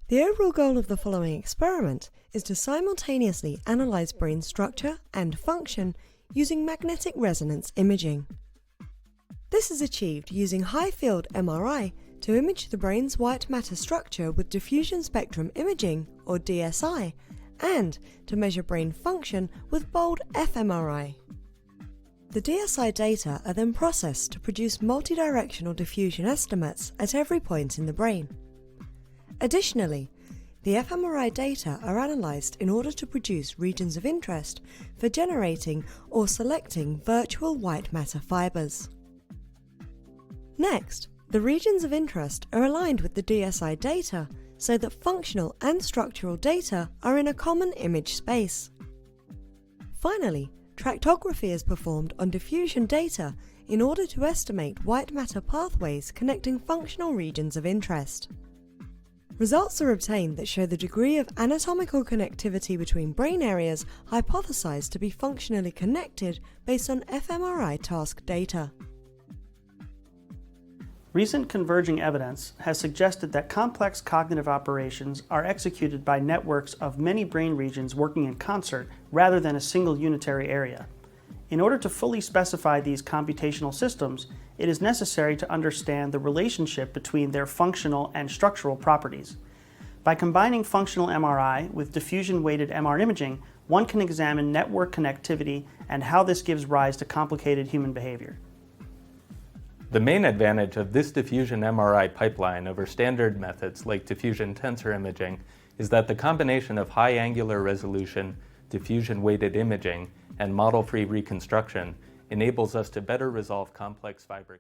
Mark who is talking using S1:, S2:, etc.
S1: The overall goal of the following experiment is to simultaneously analyze brain structure and function using magnetic resonance imaging. This is achieved using high-field MRI to image the brain's white matter structure with diffusion spectrum imaging, or DSI, and to measure brain function with bold fMRI. The DSI data are then processed to produce multidirectional diffusion estimates at every point in the brain. Additionally, the fMRI data are analysed in order to produce regions of interest for generating or selecting virtual white matter fibres. Next, the regions of interest are aligned with the DSI data so that functional and structural data are in a common image space. Finally, tractography is performed on diffusion data in order to estimate white matter pathways connecting functional regions of interest. Results are obtained that show the degree of anatomical connectivity between brain areas hypothesized to be functionally connected based on fMRI task data.
S2: Recent converging evidence has suggested that complex cognitive operations are executed by networks of many brain regions working in concert rather than a single unitary area. In order to fully specify these computational systems, it is necessary to understand the relationship between their functional and structural properties. By combining functional MRI with diffusion-weighted MR imaging, one can examine network connectivity and how this gives rise to complicated human behavior.
S3: The main advantage of this diffusion MRI pipeline over standard methods like diffusion tensor imaging is that the combination of high angular resolution, diffusion-weighted imaging, and model-free reconstruction enables us to better resolve complex fiber